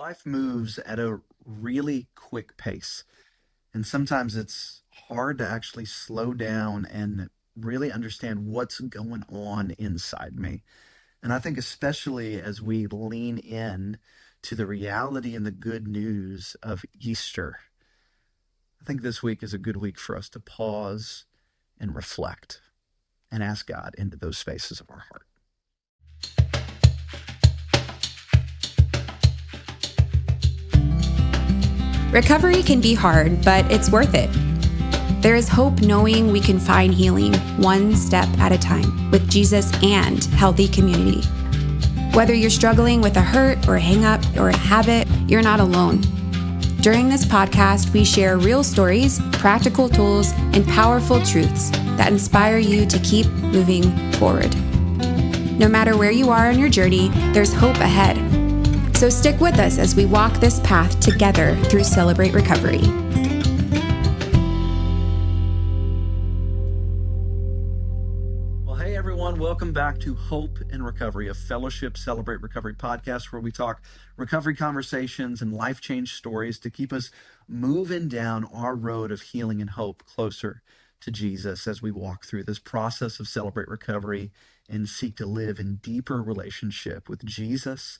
Life moves at a really quick pace, and sometimes it's hard to actually slow down and really understand what's going on inside me. And I think, especially as we lean in to the reality and the good news of Easter, I think this week is a good week for us to pause and reflect and ask God into those spaces of our heart. Recovery can be hard, but it's worth it. There is hope knowing we can find healing one step at a time with Jesus and healthy community. Whether you're struggling with a hurt or a hang-up or a habit, you're not alone. During this podcast, we share real stories, practical tools, and powerful truths that inspire you to keep moving forward. No matter where you are on your journey, there's hope ahead. So stick with us as we walk this path together through Celebrate Recovery. Well, hey everyone, welcome back to Hope and Recovery, a Fellowship Celebrate Recovery podcast where we talk recovery conversations and life change stories to keep us moving down our road of healing and hope closer to Jesus as we walk through this process of Celebrate Recovery and seek to live in deeper relationship with Jesus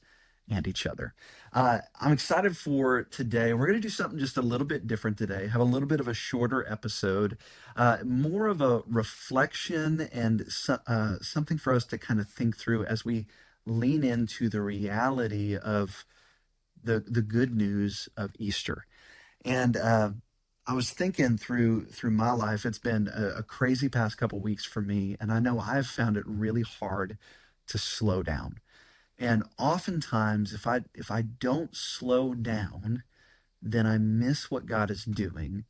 and each other. I'm excited for today. We're going to do something just a little bit different today, have a little bit of a shorter episode, more of a reflection and something for us to kind of think through as we lean into the reality of the good news of Easter. And I was thinking through my life, it's been a crazy past couple weeks for me, and I know I've found it really hard to slow down. And oftentimes, if I don't slow down, then I miss what God is doing,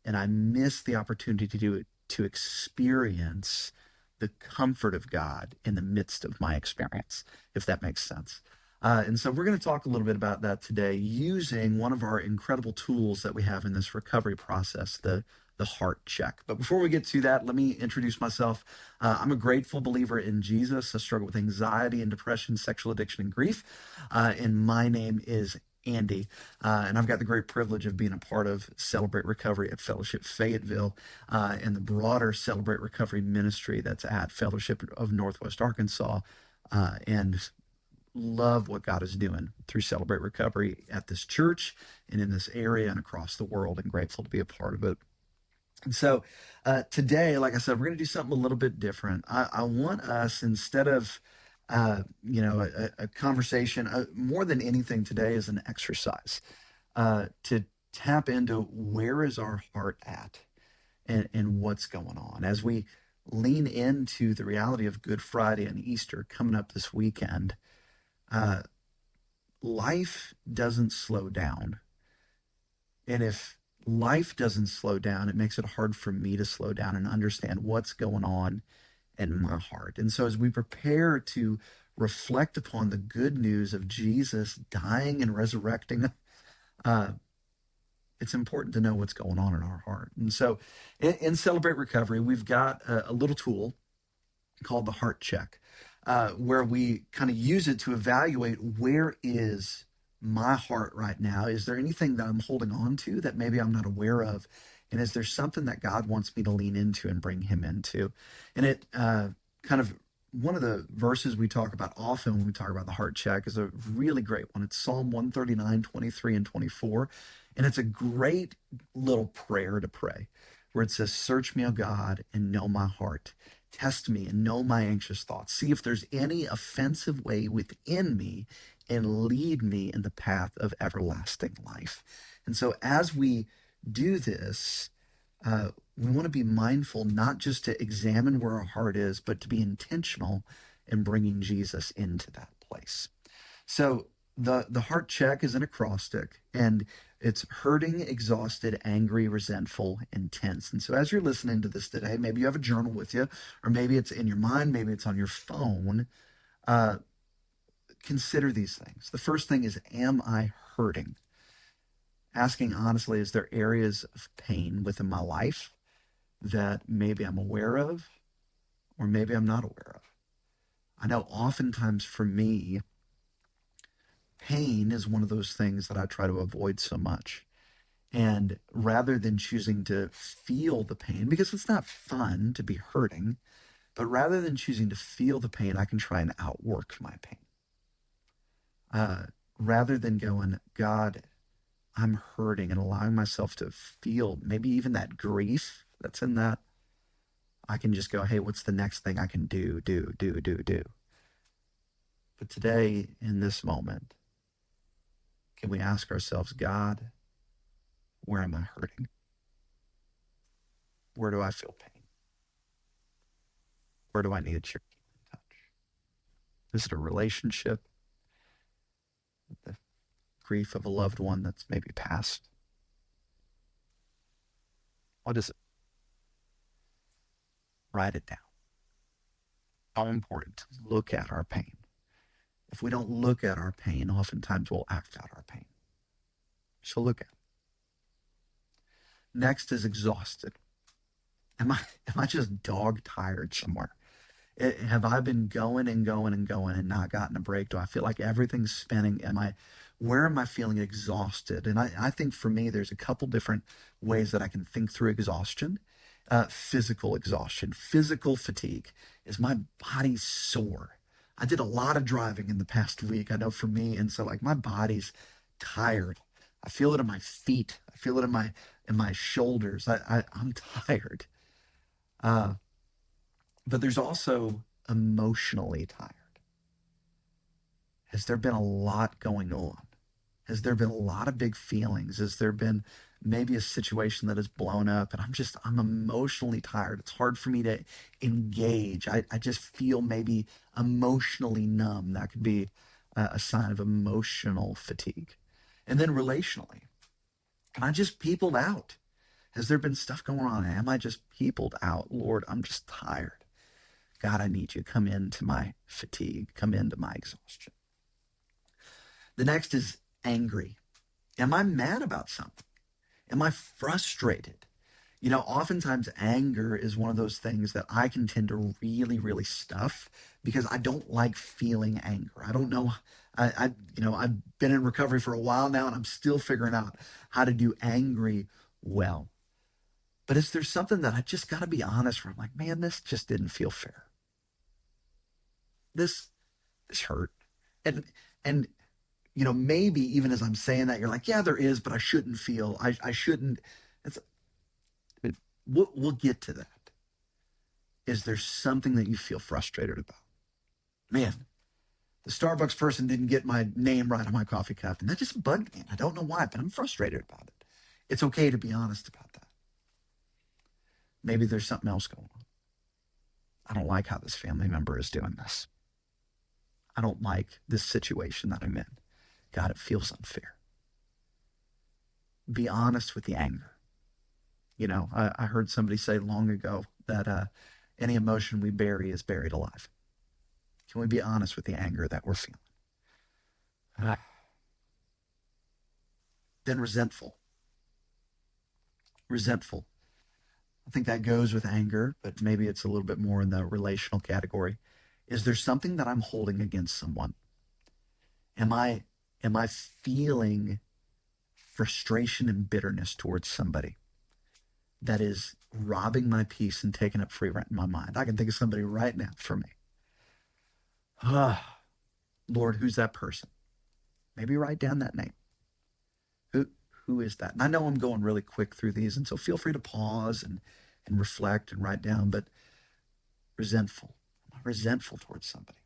and I miss the opportunity to do it, to experience the comfort of God in the midst of my experience, if that makes sense. And so we're going to talk a little bit about that today using one of our incredible tools that we have in this recovery process, the heart check. But before we get to that, let me introduce myself. I'm a grateful believer in Jesus. I struggle with anxiety and depression, sexual addiction, and grief. And my name is Andy. And I've got the great privilege of being a part of Celebrate Recovery at Fellowship Fayetteville and the broader Celebrate Recovery ministry that's at Fellowship of Northwest Arkansas. And love what God is doing through Celebrate Recovery at this church and in this area and across the world, and grateful to be a part of it. And so today, like I said, we're going to do something a little bit different. I want us, instead of a conversation, more than anything today is an exercise to tap into where is our heart at and what's going on as we lean into the reality of Good Friday and Easter coming up this weekend. Life doesn't slow down. And if life doesn't slow down, it makes it hard for me to slow down and understand what's going on in my heart. And so as we prepare to reflect upon the good news of Jesus dying and resurrecting, it's important to know what's going on in our heart. And so in Celebrate Recovery, we've got a little tool called the heart check, where we kind of use it to evaluate where is my heart right now. Is there anything that I'm holding on to that maybe I'm not aware of? And is there something that God wants me to lean into and bring him into? And it kind of, one of the verses we talk about often when we talk about the heart check is a really great one. It's Psalm 139, 23 and 24. And it's a great little prayer to pray where it says, "Search me, O God, and know my heart. Test me and know my anxious thoughts. See if there's any offensive way within me and lead me in the path of everlasting life." And so as we do this, we want to be mindful not just to examine where our heart is, but to be intentional in bringing Jesus into that place. So the heart check is an acrostic, and it's hurting, exhausted, angry, resentful, and tense. And so as you're listening to this today, maybe you have a journal with you, or maybe it's in your mind, maybe it's on your phone. Consider these things. The first thing is, am I hurting? Asking honestly, is there areas of pain within my life that maybe I'm aware of, or maybe I'm not aware of? I know oftentimes for me, pain is one of those things that I try to avoid so much. And rather than choosing to feel the pain, because it's not fun to be hurting, but rather than choosing to feel the pain, I can try and outwork my pain. Uh, Rather than going, God, I'm hurting, and allowing myself to feel maybe even that grief that's in that, I can just go, hey, what's the next thing I can do? But today, in this moment, can we ask ourselves, God, where am I hurting? Where do I feel pain? Where do I need your touch? Is it a relationship? The grief of a loved one that's maybe passed? What is it? Write it down. How important to look at our pain. If we don't look at our pain, oftentimes we'll act out our pain. So look at it. Next is exhausted. Am I just dog tired somewhere? Have I been going and going and going and not gotten a break? Do I feel like everything's spinning? Where am I feeling exhausted? And I think for me, there's a couple different ways that I can think through exhaustion. Physical exhaustion, physical fatigue. Is my body sore? I did a lot of driving in the past week, I know for me. And so like my body's tired. I feel it in my feet. I feel it in my shoulders. I'm tired. Uh, but there's also emotionally tired. Has there been a lot going on? Has there been a lot of big feelings? Has there been maybe a situation that has blown up and I'm emotionally tired? It's hard for me to engage. I just feel maybe emotionally numb. That could be a sign of emotional fatigue. And then relationally, am I just peopled out? Has there been stuff going on? Am I just peopled out? Lord, I'm just tired. God, I need you. Come into my fatigue. Come into my exhaustion. The next is angry. Am I mad about something? Am I frustrated? Oftentimes anger is one of those things that I can tend to really, really stuff because I don't like feeling anger. I don't know. I've been in recovery for a while now and I'm still figuring out how to do angry well. But is there something that I just got to be honest where I'm like, man, this just didn't feel fair. This hurt. And maybe even as I'm saying that, you're like, yeah, there is, but I shouldn't feel. I shouldn't. It's, we'll get to that. Is there something that you feel frustrated about? Man, the Starbucks person didn't get my name right on my coffee cup, and that just bugged me. I don't know why, but I'm frustrated about it. It's okay to be honest about that. Maybe there's something else going on. I don't like how this family member is doing this. I don't like this situation that I'm in. God, it feels unfair. Be honest with the anger. I heard somebody say long ago that any emotion we bury is buried alive. Can we be honest with the anger that we're feeling? Then resentful. Resentful. I think that goes with anger, but maybe it's a little bit more in the relational category. Is there something that I'm holding against someone? Am I feeling frustration and bitterness towards somebody that is robbing my peace and taking up free rent in my mind? I can think of somebody right now for me. Lord, who's that person? Maybe write down that name. Who is that? And I know I'm going really quick through these, and so feel free to pause and reflect and write down, but resentful. Am I resentful towards somebody?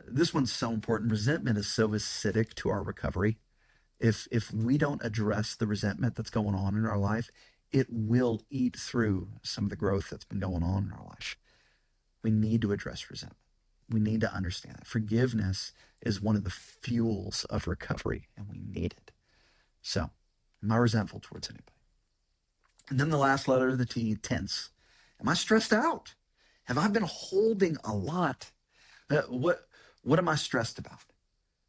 This one's so important. Resentment is so acidic to our recovery. If we don't address the resentment that's going on in our life, it will eat through some of the growth that's been going on in our life. We need to address resentment. We need to understand that forgiveness is one of the fuels of recovery, and we need it. So, am I resentful towards anybody? And then the last letter of the T, tense. Am I stressed out? Have I been holding a lot? What am I stressed about?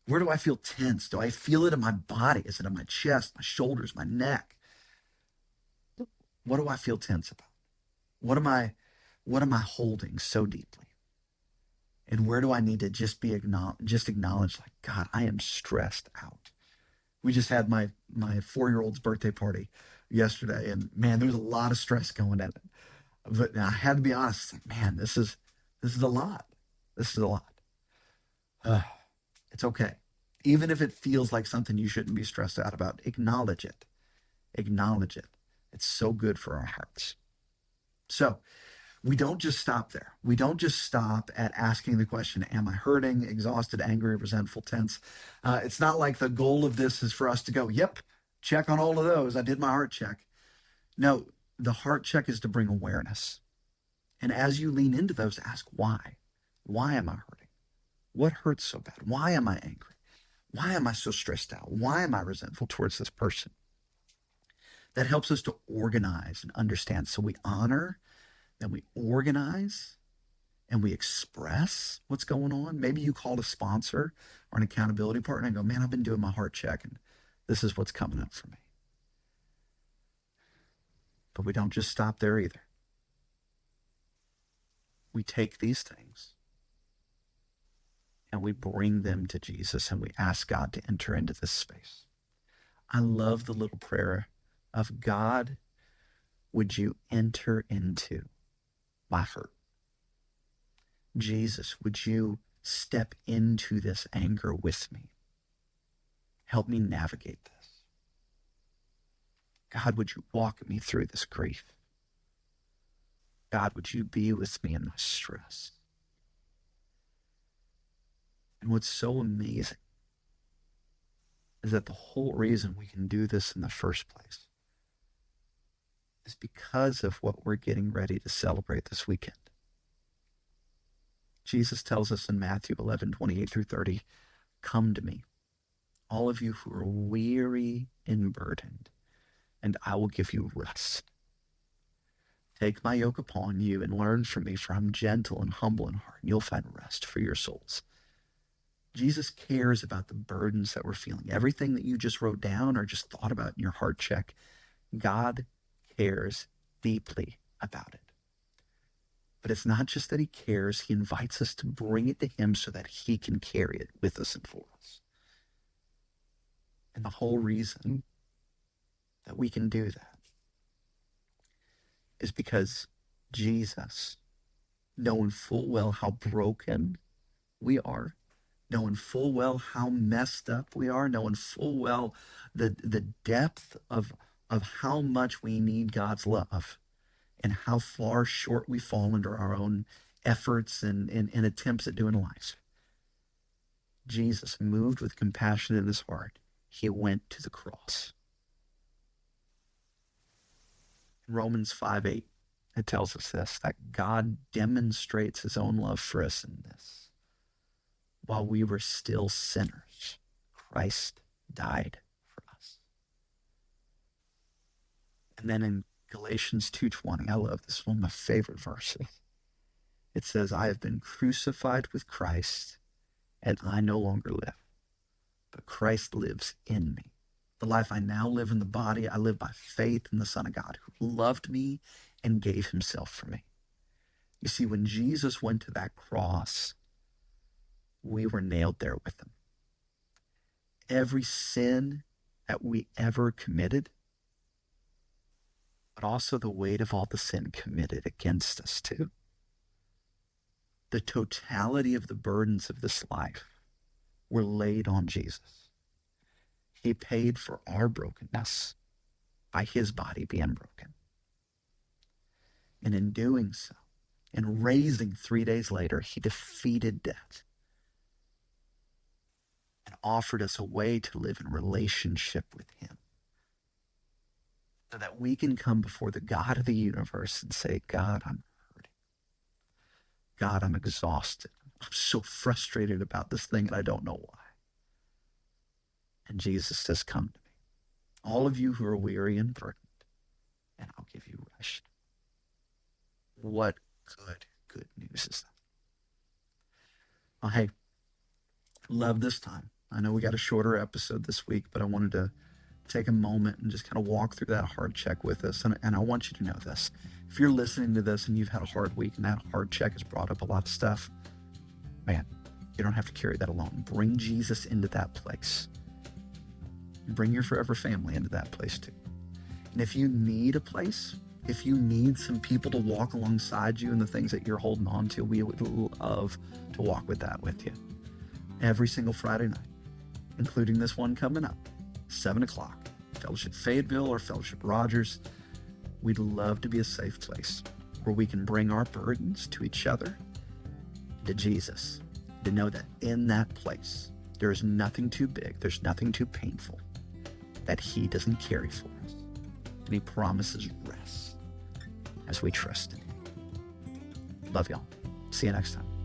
Where do I feel tense? Do I feel it in my body? Is it in my chest, my shoulders, my neck? What do I feel tense about? What am I holding so deeply? And where do I need to just acknowledge, like, God, I am stressed out. We just had my 4-year-old's birthday party yesterday, and man, there was a lot of stress going in it. But I had to be honest, like, man, this is a lot. This is a lot. It's okay. Even if it feels like something you shouldn't be stressed out about, acknowledge it. Acknowledge it. It's so good for our hearts. So we don't just stop there. We don't just stop at asking the question, am I hurting, exhausted, angry, resentful, tense? It's not like the goal of this is for us to go, yep, check on all of those. I did my heart check. No, the heart check is to bring awareness. And as you lean into those, ask why. Why am I hurting? What hurts so bad? Why am I angry? Why am I so stressed out? Why am I resentful towards this person? That helps us to organize and understand. So we honor, then we organize, and we express what's going on. Maybe you called a sponsor or an accountability partner and go, man, I've been doing my heart check, and this is what's coming up for me. But we don't just stop there either. We take these things and we bring them to Jesus, and we ask God to enter into this space. I love the little prayer of, God, would you enter into my hurt? Jesus, would you step into this anger with me? Help me navigate this. God, would you walk me through this grief? God, would you be with me in my stress? And what's so amazing is that the whole reason we can do this in the first place is because of what we're getting ready to celebrate this weekend. Jesus tells us in Matthew 11:28-30, come to me, all of you who are weary and burdened, and I will give you rest. Take my yoke upon you and learn from me, for I'm gentle and humble in heart, and you'll find rest for your souls. Jesus cares about the burdens that we're feeling. Everything that you just wrote down or just thought about in your heart check, God cares deeply about it. But it's not just that he cares, he invites us to bring it to him so that he can carry it with us and for us. And the whole reason that we can do that is because Jesus, knowing full well how broken we are, knowing full well how messed up we are, knowing full well the depth of how much we need God's love and how far short we fall under our own efforts and attempts at doing life. Jesus, moved with compassion in his heart, he went to the cross. In Romans 5:8, it tells us this, that God demonstrates his own love for us in this. While we were still sinners, Christ died for us. And then in Galatians 2:20, I love this one, my favorite verses. It says, I have been crucified with Christ, and I no longer live, but Christ lives in me. The life I now live in the body, I live by faith in the Son of God, who loved me and gave himself for me. You see, when Jesus went to that cross, we were nailed there with him. Every sin that we ever committed, but also the weight of all the sin committed against us too. The totality of the burdens of this life were laid on Jesus. He paid for our brokenness by his body being broken. And in doing so, in raising 3 days later, he defeated death and offered us a way to live in relationship with him, so that we can come before the God of the universe and say, God, I'm hurting. God, I'm exhausted. I'm so frustrated about this thing and I don't know why. And Jesus says, come to me, all of you who are weary and burdened, and I'll give you rest. What good news is that? Well, hey, love this time. I know we got a shorter episode this week, but I wanted to take a moment and just kind of walk through that heart check with us. And I want you to know this. If you're listening to this and you've had a hard week and that heart check has brought up a lot of stuff, man, you don't have to carry that alone. Bring Jesus into that place. Bring your forever family into that place too. And if you need a place, if you need some people to walk alongside you in the things that you're holding on to, we would love to walk with that with you. Every single Friday night, including this one coming up, 7 o'clock, Fellowship Fayetteville or Fellowship Rogers. We'd love to be a safe place where we can bring our burdens to each other, to Jesus, to know that in that place, there is nothing too big, there's nothing too painful that he doesn't carry for us. And he promises rest as we trust in him. Love y'all. See you next time.